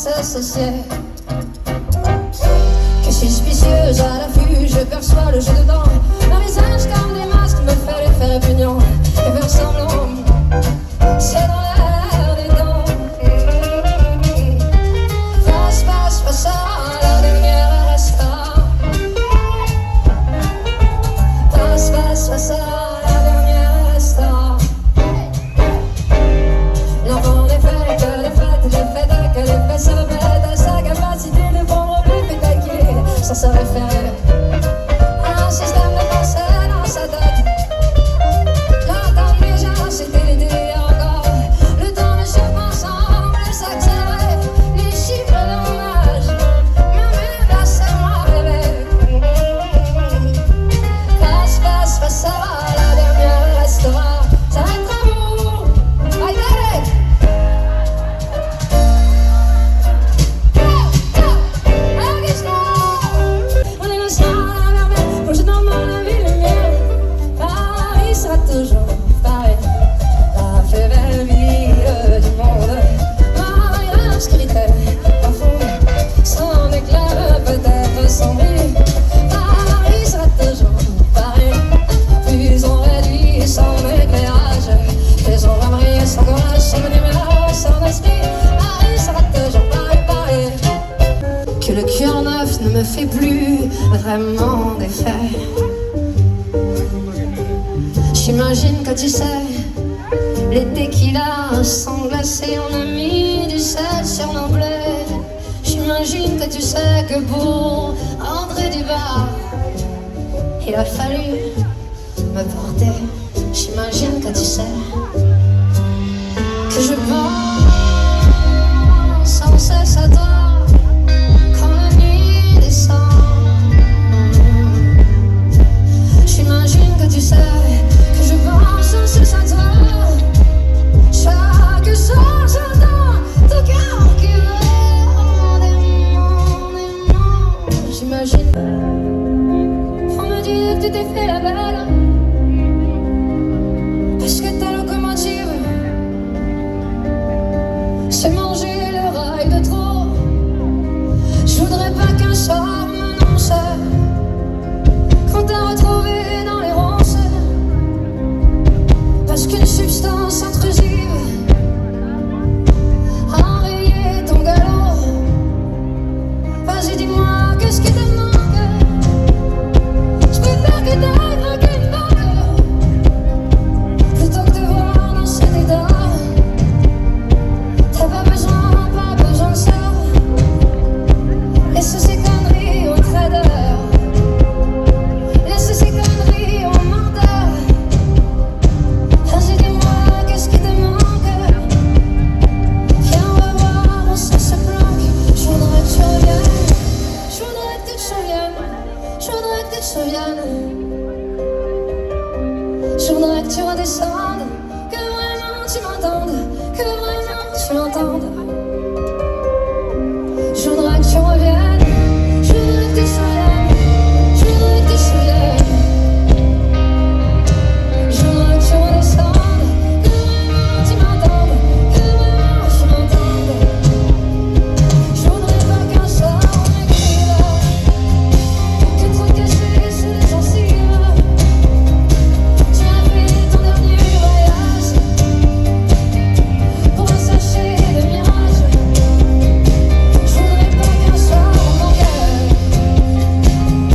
s'associer. Que suspicieuse à l'affût, je perçois le jeu dedans. Un visage comme des masques me fait l'effet répugnant. Et faire semblant, c'est dans l'air des dents. Face à la dernière restera. Face à la dernière restera. L'enfant n'est fait que les fêtes, que les faits se répètent à sa capacité de prendre le fait d'acquis sans se référer à un système de pensée dans sa tête. L'entendre déjà, c'était l'idée encore. Le temps ne se ensemble s'accélérer. Les chiffres de mon âge murmurent là, c'est moi bébé. Face à la dernière restera. Ça va être amour. I get it. On est innocent à la mer, projet dans la ville lumière. Paris sera toujours pareil, la plus belle ville du monde. Marie obscurité, parfois, son éclair peut-être sombré. Paris sera toujours pareil, plus on réduit son éclairage, plus on va briller son courage, son numéro, son esprit. Paris sera toujours pareil, pareil. Que le cœur neuf ne me fait plus vraiment d'effet. J'imagine que tu sais, les tequilas sont glacés, on a mis du sel sur nos plaies. J'imagine que tu sais que pour rentrer du bar, il a fallu me porter. J'imagine que tu sais que je pense sans cesse à toi. J'imagine que tu sais que je pense sans cesse à toi. Chaque soir j'entends ton cœur qui veut des mots. J'imagine. On me dit que tu t'es fait la belle parce que ta locomotive c'est manger le rail de trop. Je voudrais pas qu'un soir m'annonce qu'on t'a retrouvé dans les ronces, parce qu'une substance intrusive a enrayé ton galop. Vas-y dis-moi qu'est-ce qui te manque. Je préfère que t'ailles braquer une banque plutôt que te voir dans cet état. T'as pas besoin de ça. Laisse ces conneries aux traders. Laisse ces conneries aux menteurs. Vas-y dis-moi qu'est-ce qui te manque. Viens on va voir, on se planque. Je voudrais que tu reviennes. Je voudrais que tu te souviennes. Je voudrais que tu te souviennes. Je voudrais que tu redescendes. Que vraiment tu m'entendes. Que vraiment tu m'entendes. Je voudrais que tu reviennes. Je voudrais que tu te souviennes. Je voudrais que tu te souviennes. Je voudrais que tu redescendes. Que vraiment tu m'entendes. Que vraiment tu m'entendes. Je voudrais pas qu'un soir on m'écrive que trop caché sous les gencives. Tu as fait ton dernier voyage pour assécher le mirage. Je voudrais pas qu'un soir on m'engueule.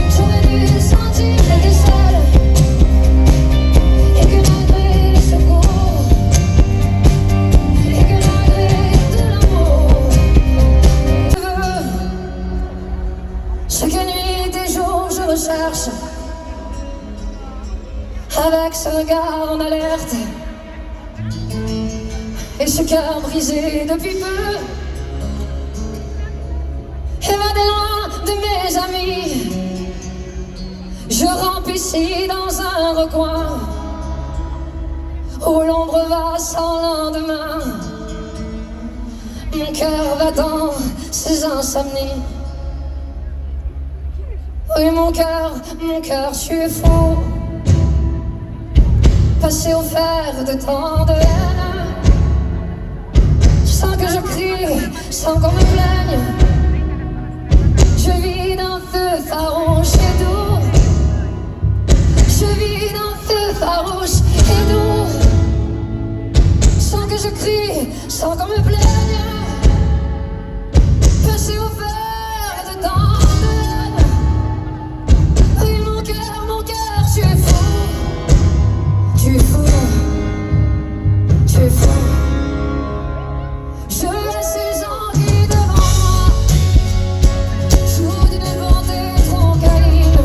J'aurais dû sentir tes aisselles. Et que malgré les secours, et que malgré de l'amour, je veux chaque nuit et jour je recherche. Avec ce regard en alerte et ce cœur brisé depuis peu, évadé loin de mes amis, je rampe ici dans un recoin où l'ombre va sans lendemain. Mon cœur va dans ses insomnies. Oui, mon cœur, je suis fou. Passé au fer de tant de haine. Je sens que je crie sans qu'on me plaigne. Je vis d'un feu farouche et doux. Je vis d'un feu farouche et doux. Sans que je crie, sans qu'on me plaigne. Percé au fer et dedans de laine. Oui, mon cœur, tu es fou. Tu es fou. Tu es fou. Je laisse ces gens qui devant moi jouent d'une bonté trop câline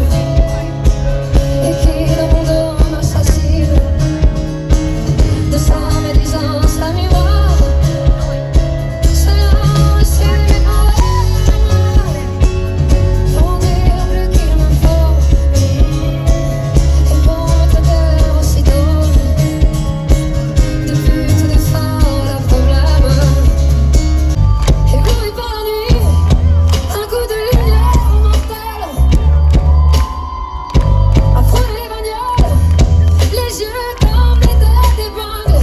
et qui dans mon dos m'assassinent de sa médisance à miroir. C'est là, c'est mes vont dire plus qu'il me faut et vont me traiter aussitôt de pute, de folle, de problème. Ébloui par la nuit, un coup de lumière mortelle. Après les bagnoles, les yeux comme les têtes d'épingle.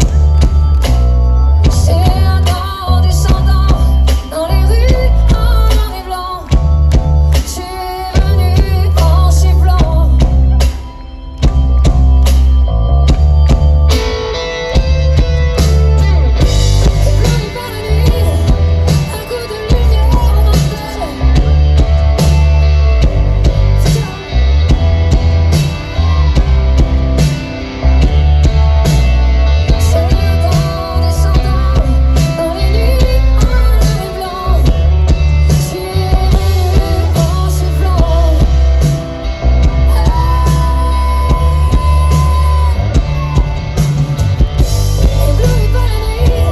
C'est un temps descendant dans les rues en noir et blanc. Tu es venu en sifflant. Ébloui par la nuit, un coup de lumière mortelle. C'est un temps descendant dans les nuits en noir et blanc. Tu es venu en sifflant. Ébloui par la nuit,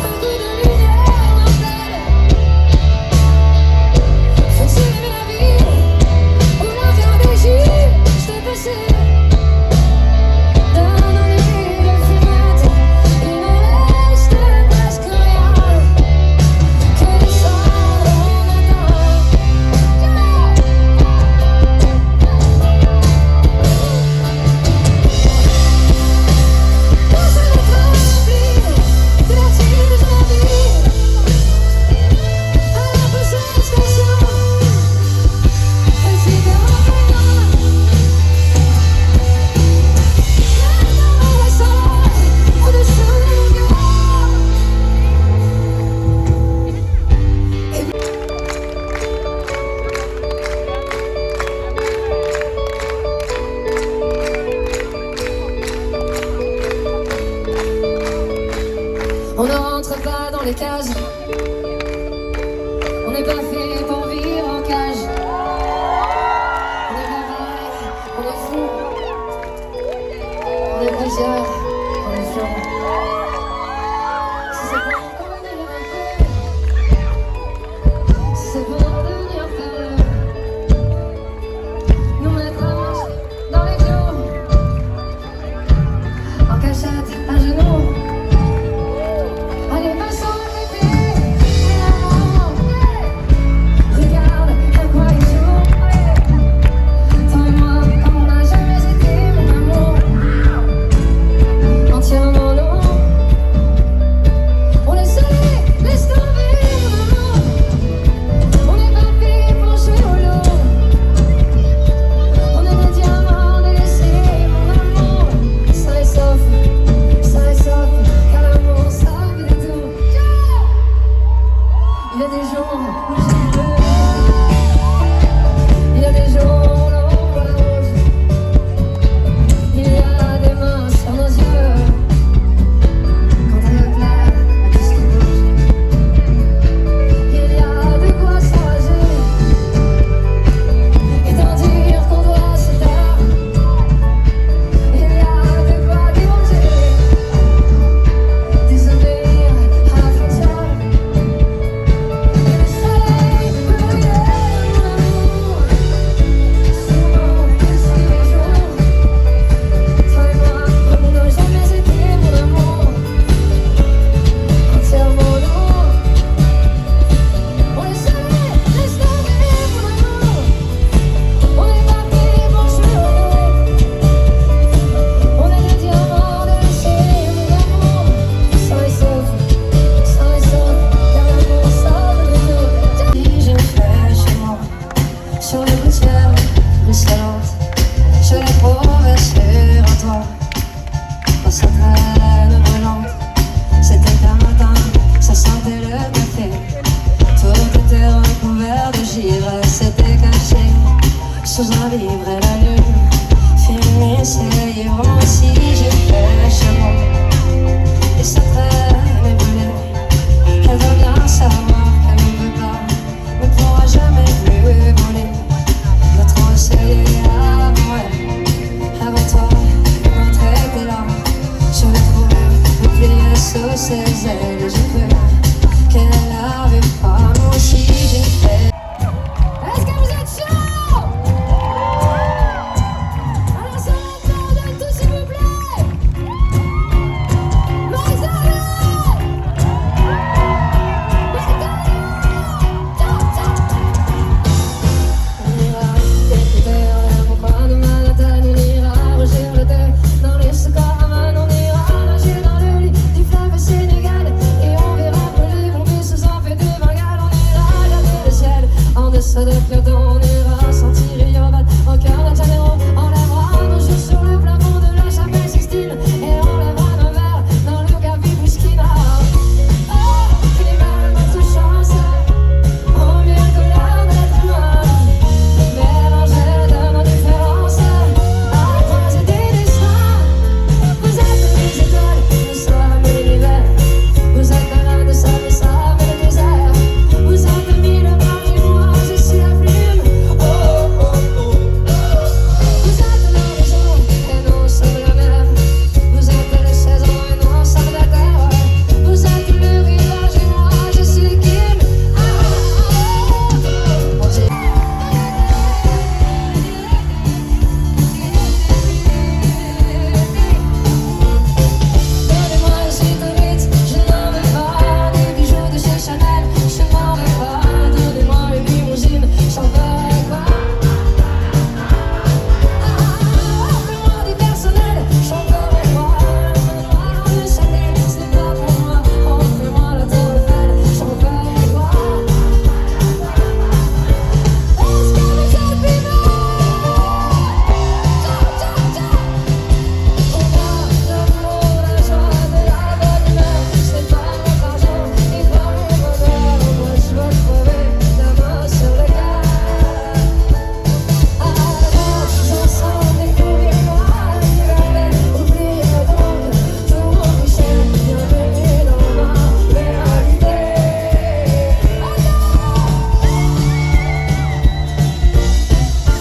un coup de lumière mortelle. Faut-il aimer la vie ou la faire des gilets? Je t'ai passé dans la nuit de fumette. Il ne reste presque rien que des cendres au matin. Personne n'est rempli de vertige de la vie. À la prochaine station, elle s'y termine. Maintenant, on ressort au-dessous de mon cœur. On ne rentre pas dans les cases. On n'est pas fait pour vivre en cage. On est bavard, on est fou. On est plusieurs, on est flou. Si c'est pour revenir un peu, si c'est pour devenir fabuleux, nous mettre à marcher dans les clous, en cachette, à genoux. Allez, passons à côté, regarde à quoi il joue. Toi et moi, comme on n'a jamais été, mon amour. sous un livre et la lune. Finissez, et moi aussi j'ai fait chameau. Et sa traîne est brûlée. Elle veut bien savoir qu'elle ne veut pas, ne pourra jamais plus voler. Notre océan avant elle, avant toi, notre était là. Je l'ai trouvé, replié sous ses ailes. J'ai cru qu'elle avait pas, moi aussi j'ai fait. Est-ce que vous êtes chauds? Alors ça m'entend tout s'il vous plaît. Marseille. On ira écouter l'air, pourquoi de Manhattan. On ira rougir le thé dans les Socraman. On ira nager dans le lit du fleuve Sénégal. Et on verra brûler mon bus sans fait de Bengale. On ira regarder le ciel en dessous de Clodon. On ira sentir Yobat au cœur de Janeiro. On lèvera nos joues sur le plafond de la chapelle Sixtine. Et on lèvera nos verres dans le café Pushkina. Oh, qu'il est belle notre chance. On vient de l'art d'être humain. Mélanger de nos différences. À croiser des destins. Vous êtes les étoiles, nous sommes l'univers. Vous êtes l'un de ça, mais ça, mais le désert. Vous êtes mille pages et moi, je suis la plume. Oh, oh, oh, oh. Vous êtes l'horizon et nous sommes la mer. Vous êtes les saisons et nous sommes la terre. Vous êtes le rivage et moi, je suis l'équilibre. Ah, ah, ah, ah. Donnez-moi une suite au Ritz, je n'en veux pas. Des bijoux de chez Chanel, je n'en veux pas. Donnez-moi une limousine, j'en veux pas. Offrez-moi du personnel, j'en veux pas. Offrez-moi de Chanel, c'est pas pour moi. Offrez-moi la tour Eiffel, j'en veux pas. Est-ce que vous êtes vivants? On a l'amour, la joie, de la bonne humeur. C'est pas votre argent qui fera mon bonheur. Moi je veux crever la main sur le cœur. Alors ensemble découvrir la liberté. Oubliez donc tout mon cliché. Bienvenue dans ma réalité.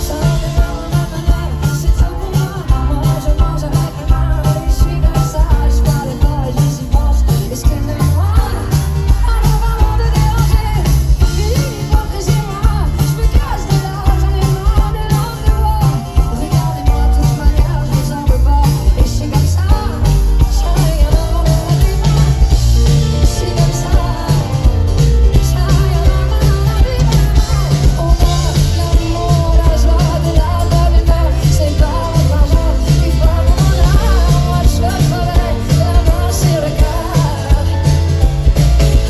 Chantez dans ma manière, c'est tout pour moi. Moi je mange avec les mains et je suis comme ça. Je parle pas et j'y pense. Excusez-moi, alors avant de déranger, une hypocrisie moi. Je me cache de là, j'en ai marre des langues de bois. Regardez-moi de toute manière, je vous en veux pas. Et je suis comme ça, j'ai rien à m'enlever des mains. Je suis comme ça, j'ai rien à m'enlever des mains. On a l'amour, la joie, de la bonne humeur. C'est pas votre argent qui fera mon bonheur. Moi je veux crever la main sur le cœur.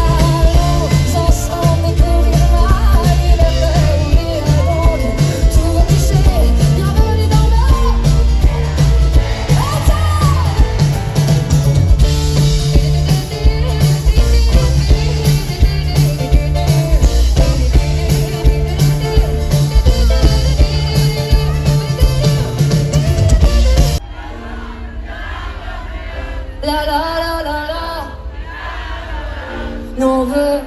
Allons ensemble découvrir ma liberté. Oubliez donc tous vos clichés. Bienvenue dans ma la la la la la. Non, on veut